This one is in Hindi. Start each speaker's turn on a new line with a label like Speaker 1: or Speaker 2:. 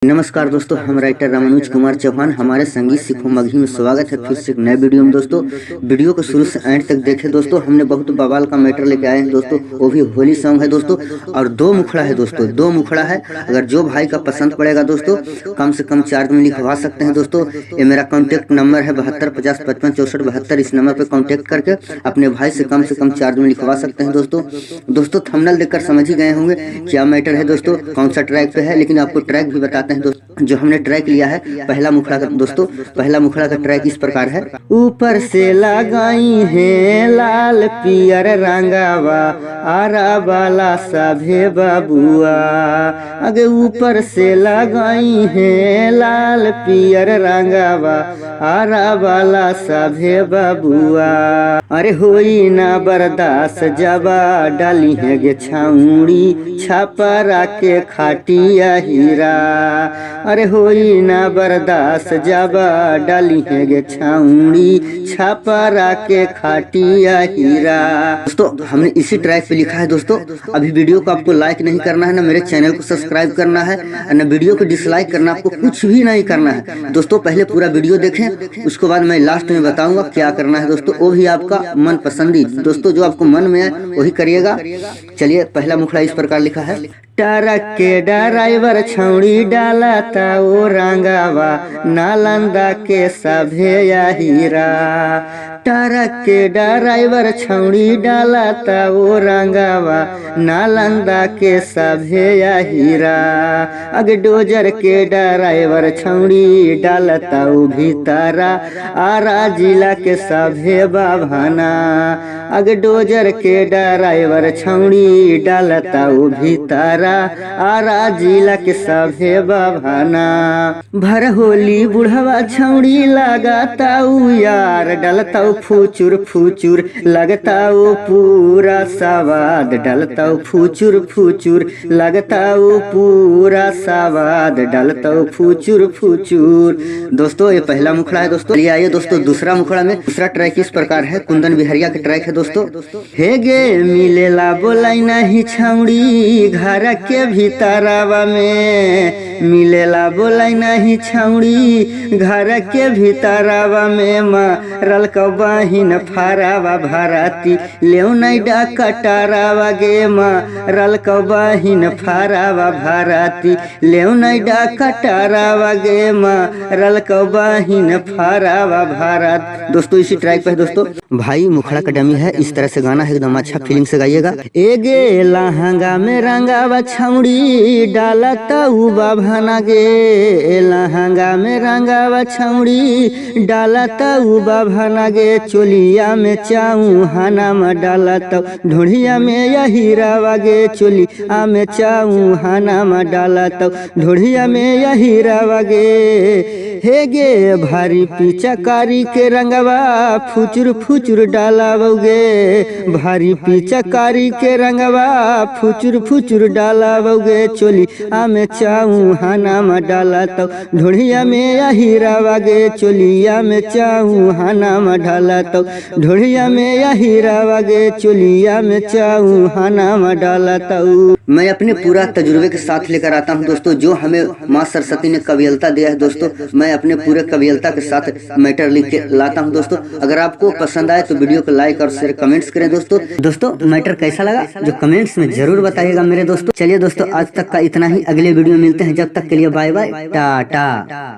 Speaker 1: नमस्कार दोस्तों, हम राइटर रामानुज कुमार चौहान। हमारे संगीत सीखो मगही में स्वागत है फिर से एक नए वीडियो में। दोस्तों वीडियो को शुरू से एंड तक देखें। दोस्तों हमने बहुत बवाल का मैटर लेके आए हैं दोस्तों, वो भी होली सॉन्ग है दोस्तों, और दो मुखड़ा है दोस्तों, दो मुखड़ा है। अगर जो भाई का पसंद पड़ेगा दोस्तों, कम से कम चार्ज में लिखवा सकते हैं दोस्तों। ये मेरा कॉन्टैक्ट नंबर है 7250556472। इस नंबर पर कॉन्टैक्ट करके अपने भाई से कम चार्ज में लिखवा सकते हैं दोस्तों थंबनेल देखकर समझ ही गए होंगे क्या मैटर है दोस्तों, कौन सा ट्रैक पे है। लेकिन आपको ट्रैक भी बताते हैं दोस्तों। जो हमने ट्रैक लिया है पहला मुखड़ा का दोस्तों, पहला मुखड़ा का ट्रैक इस प्रकार है। ऊपर से लगाई है लाल पियर रंगावा, आरा वाला सभे बाबुआ। अगे ऊपर से लगाई है लाल पियर रंगावा, आरा वाला सभे बाबुआ। अरे होई ना बर्दाश्त जबा डाली है गे छाउड़ी, छापरा के खाटिया हीरा। अरे होई ना बर्दाश्त जबा डाली है गे छाउड़ी, छापरा के खाटिया हीरा। दोस्तों हमने इसी ट्रैक पे लिखा है दोस्तों। अभी वीडियो को आपको लाइक नहीं करना है, ना मेरे चैनल को सब्सक्राइब करना है, ना वीडियो को डिसलाइक करना, आपको कुछ भी नहीं करना है दोस्तों। पहले पूरा वीडियो देखें, उसके बाद मैं लास्ट में बताऊंगा क्या करना है दोस्तों। वो भी आपका मन पसंदी दोस्तों, जो आपको मन में है वही करिएगा। चलिए पहला मुखड़ा इस प्रकार लिखा है। ट्रक के ड्राइवर छौड़ी डाला था ओ रंगावा, नालंदा के सभे हीरा। ट्रक के ड्राइवर छौड़ी डाला था ओ रंगावा, नालंदा के सभे हीरा। अग डोजर के ड्राइवर छौड़ी डालता ओ भीतरा, आरा जिला के सभे बाभाना। अग डोजर के ड्राइवर छौड़ी डालता ओ भीतरा, आरा जिला के सभे बाभाना। भर होली बुढ़वा छौड़ी लगाता उ यार, डलता फुचुर फुचुर लगता ओ पूरा सवाद, डलता फुचुर फुचुर लगता ओ पूरा सवाद, डलता फुचुर फुचुर। दोस्तों ये पहला मुखड़ा है दोस्तों। चलिए आइए दोस्तों दूसरा मुखड़ा में। दूसरा ट्रैक इस प्रकार है, कुंदन बिहरिया का ट्रैक है दोस्तों। हे गे मिलेला बोलाई नहीं छौड़ी, घर के भीतरवा में मिलेला बोलाई नहीं छौड़ी, घर के भीतरवा में मारल कबाहिन फारावा भराती, लेउ नहीं डाकटारावा गे मारल कबाहिन फारावा भराती, लेउ नहीं डाकटारावा गे मारल कबाहिन फारावा भरात। दोस्तों इसी ट्रैक पे है दोस्तों। भाई मुखड़ा का डमी है, इस तरह से गाना है, एकदम अच्छा फीलिंग से गाइएगा। ए गे लहंगा में रंगावा छौड़ी डालता उ बाभाना गे, लहंगा में रंगावा छौड़ी डालता उ बाभाना गे। चोलिया में चाऊ हाना में डालता, ढोढ़िया में यही रावा गे। चोलिया में चाऊ हाना में डालता, ढोढ़िया में यही रावा गे। हे गे भारी पीचाकारी के रंगवा, फुचुर फुचुर डालावोगे। भारी पीचाकारी के रंगवा, फुचुर फुचुर डालावोगे। चोली आमे चाऊ हाना में डालता, ढोढ़िया में यही रावा गे। चोलिया में चाऊ हाना में डालता, ढोढ़िया में यही रावा गे। चोलिया में चाऊ हाना में डालता। मैं अपने पूरा तजुर्बे के साथ लेकर आता हूं दोस्तों, जो हमें माँ सरस्वती ने कवियलता दिया है दोस्तों। मैं अपने पूरे कवियलता के साथ मैटर लिख के लाता हूं दोस्तों। अगर आपको पसंद आए तो वीडियो को लाइक और शेयर कमेंट्स करें दोस्तों मैटर कैसा लगा जो कमेंट्स में जरूर बताइएगा मेरे दोस्तों। चलिए दोस्तों आज तक का इतना ही, अगले वीडियो में मिलते हैं, जब तक के लिए बाय बाय टाटा।